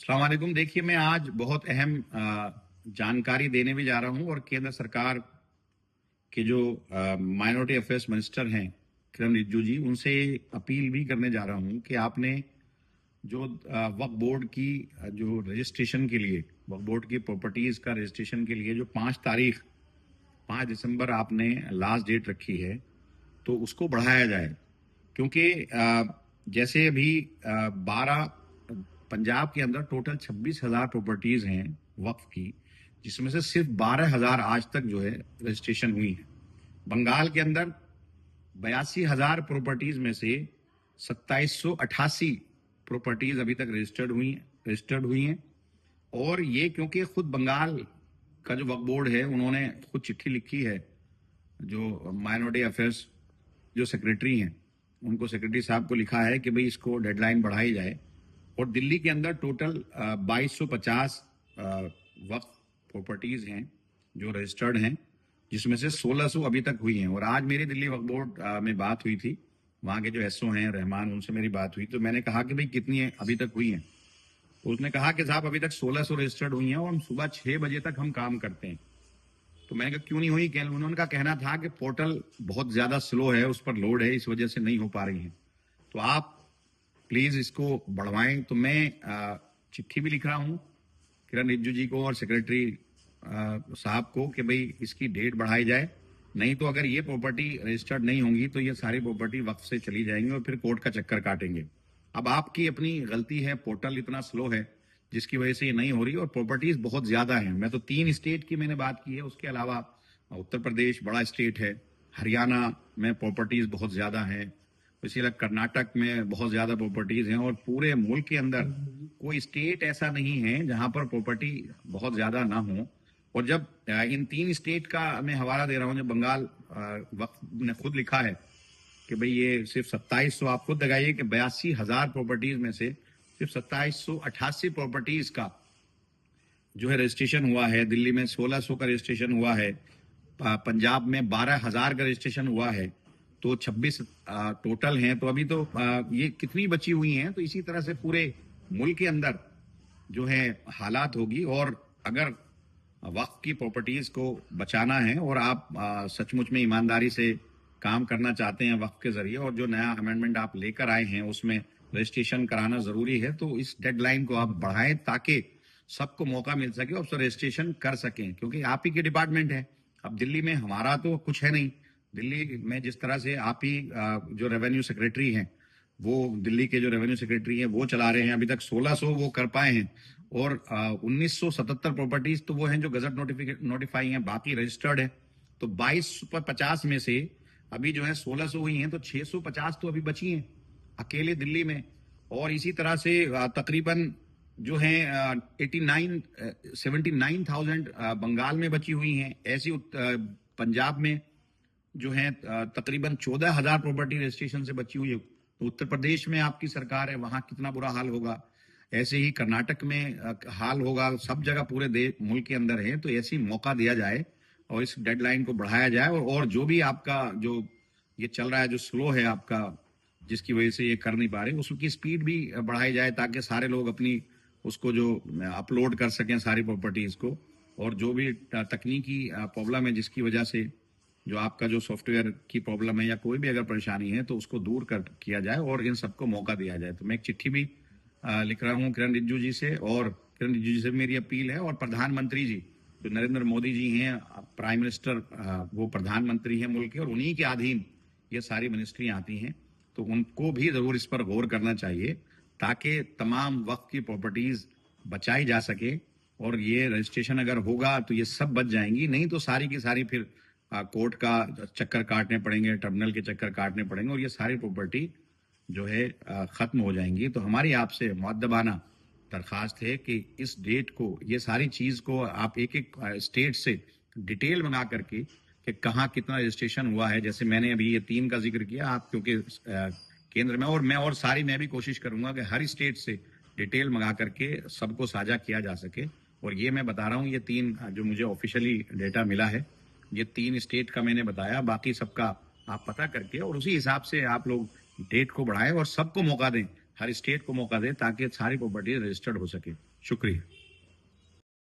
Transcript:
अस्सलाम वालेकुम। देखिए, मैं आज बहुत अहम जानकारी देने भी जा रहा हूं और केंद्र सरकार के जो माइनॉरिटी अफेयर्स मिनिस्टर हैं किरण रिजिजू जी, उनसे अपील भी करने जा रहा हूं कि आपने जो वक्फ बोर्ड की जो रजिस्ट्रेशन के लिए, वक्फ बोर्ड की प्रॉपर्टीज का रजिस्ट्रेशन के लिए जो 5 दिसंबर आपने लास्ट डेट रखी है, तो उसको बढ़ाया जाए। क्योंकि जैसे अभी 12 पंजाब के अंदर टोटल 26,000 प्रॉपर्टीज हैं वक्फ की, जिसमें से सिर्फ 12,000 आज तक जो है रजिस्ट्रेशन हुई है। बंगाल के अंदर 82,000 प्रॉपर्टीज में से 2788 प्रॉपर्टीज अभी तक रजिस्टर्ड हुई हैं। और ये क्योंकि खुद बंगाल का जो वक्फ बोर्ड है, उन्होंने खुद चिट्ठी लिखी है जो माइनॉरिटी अफेयर्स जो सेक्रेटरी हैं, उनको सेक्रेटरी साहब को लिखा है कि भाई इसको डेडलाइन बढ़ाई जाए। और दिल्ली के अंदर टोटल 2250 वक्फ प्रॉपर्टीज हैं जो रजिस्टर्ड हैं, जिसमें से 1600 अभी तक हुई हैं। और आज मेरी दिल्ली वक्फ बोर्ड में बात हुई थी, वहां के जो एसओ हैं रहमान, उनसे मेरी बात हुई, तो मैंने कहा कि भाई कितनी अभी तक हुई हैं। तो उसने कहा कि साहब अभी तक 1600 रजिस्टर्ड हुई हैं और हम सुबह 6 बजे तक हम काम करते हैं। तो मैंने कहा क्यों नहीं हुई? उन्होंने का कहना था कि पोर्टल बहुत ज्यादा स्लो है, उस पर लोड है, इस वजह से नहीं हो पा रही है। तो आप प्लीज इसको बढ़वाएं। तो मैं चिट्ठी भी लिख रहा हूं किरण रिजिजू जी को और सेक्रेटरी साहब को कि भाई इसकी डेट बढ़ाई जाए। नहीं तो अगर ये प्रॉपर्टी रजिस्टर्ड नहीं होंगी तो ये सारी प्रॉपर्टी वक्फ से चली जाएंगी और फिर कोर्ट का चक्कर काटेंगे। अब आपकी अपनी गलती है, पोर्टल इतना स्लो है जिसकी वजह से ये नहीं हो रही, और प्रॉपर्टीज बहुत ज्यादा हैं। मैं तो 3 स्टेट की मैंने बात की है, उसके अलावा उत्तर प्रदेश बड़ा स्टेट है, हरियाणा में प्रॉपर्टीज बहुत ज्यादा हैं, इसी तरह कर्नाटक में बहुत ज्यादा प्रॉपर्टीज हैं, और पूरे मुल्क के अंदर कोई स्टेट ऐसा नहीं है जहां पर प्रॉपर्टी बहुत ज्यादा ना हो। और जब इन 3 स्टेट का मैं हवाला दे रहा हूं, जब बंगाल वक्फ ने खुद लिखा है कि भाई ये सिर्फ 2700, आप खुद लगाइए कि 82,000 प्रॉपर्टीज में से सिर्फ 2788 प्रॉपर्टीज का जो है रजिस्ट्रेशन हुआ है। दिल्ली में 1600 का रजिस्ट्रेशन हुआ है, पंजाब में 12,000 का रजिस्ट्रेशन हुआ है, तो 26 टोटल हैं। तो अभी तो ये कितनी बची हुई हैं? तो इसी तरह से पूरे मुल्क के अंदर जो है हालात होगी। और अगर वक्फ की प्रॉपर्टीज को बचाना है और आप सचमुच में ईमानदारी से काम करना चाहते हैं वक्फ के जरिए, और जो नया अमेंडमेंट आप लेकर आए हैं उसमें रजिस्ट्रेशन कराना जरूरी है, तो इस डेडलाइन को आप बढ़ाएं ताकि सबको मौका मिल सके और रजिस्ट्रेशन कर सकें। क्योंकि आप ही के डिपार्टमेंट है। अब दिल्ली में हमारा तो कुछ है नहीं। दिल्ली में जिस तरह से आप ही जो रेवेन्यू सेक्रेटरी हैं, वो दिल्ली के जो रेवेन्यू सेक्रेटरी हैं वो चला रहे हैं। अभी तक 1600 वो कर पाए हैं, और 1977 प्रॉपर्टीज तो वो हैं जो गजट नोटिफाई हैं, बाकी रजिस्टर्ड है। तो 2250 में से अभी जो है 1600 हुई हैं, तो 650 तो अभी बची हैं अकेले दिल्ली में। और इसी तरह से तकरीबन जो है 79,000 बंगाल में बची हुई हैं। ऐसी पंजाब में जो है तकरीबन 14,000 प्रॉपर्टी रजिस्ट्रेशन से बची हुई है। तो उत्तर प्रदेश में आपकी सरकार है, वहां कितना बुरा हाल होगा। ऐसे ही कर्नाटक में हाल होगा। सब जगह पूरे देश मुल्क के अंदर है। तो ऐसी मौका दिया जाए और इस डेडलाइन को बढ़ाया जाए। और जो भी आपका जो ये चल रहा है, जो स्लो है आपका, जिसकी वजह से ये कर नहीं पा रहे, उसकी स्पीड भी बढ़ाई जाए ताकि सारे लोग अपनी उसको जो अपलोड कर सकें सारी प्रॉपर्टीज को। और जो भी तकनीकी प्रॉब्लम है जिसकी वजह से जो आपका जो सॉफ्टवेयर की प्रॉब्लम है या कोई भी अगर परेशानी है, तो उसको दूर कर किया जाए और इन सबको मौका दिया जाए। तो मैं एक चिट्ठी भी लिख रहा हूँ किरण रिजिजू जी से, और किरण रिजिजू जी से मेरी अपील है। और प्रधानमंत्री जी जो नरेंद्र मोदी जी हैं, प्राइम मिनिस्टर, वो प्रधानमंत्री हैं मुल्क के, और उन्हीं के अधीन ये सारी मिनिस्ट्री आती हैं, तो उनको भी जरूर इस पर गौर करना चाहिए ताकि तमाम वक्त की प्रॉपर्टीज बचाई जा सके। और ये रजिस्ट्रेशन अगर होगा तो ये सब बच जाएंगी, नहीं तो सारी की सारी फिर कोर्ट का चक्कर काटने पड़ेंगे, ट्रिब्यूनल के चक्कर काटने पड़ेंगे, और ये सारी प्रॉपर्टी जो है खत्म हो जाएंगी। तो हमारी आपसे मुअद्दबाना दरखास्त है कि इस डेट को, ये सारी चीज को आप एक एक स्टेट से डिटेल मंगा करके कि कहाँ कितना रजिस्ट्रेशन हुआ है। जैसे मैंने अभी ये 3 का जिक्र किया, आप क्योंकि केंद्र में, और मैं भी कोशिश करूंगा कि हर स्टेट से डिटेल मंगा करके सबको साझा किया जा सके। और ये मैं बता रहा हूँ, ये 3 जो मुझे ऑफिशियली डेटा मिला है, ये 3 स्टेट का मैंने बताया, बाकी सबका आप पता करके और उसी हिसाब से आप लोग डेट को बढ़ाएं और सबको मौका दें हर स्टेट को मौका दें ताकि सारी प्रॉपर्टी रजिस्टर्ड हो सके। शुक्रिया।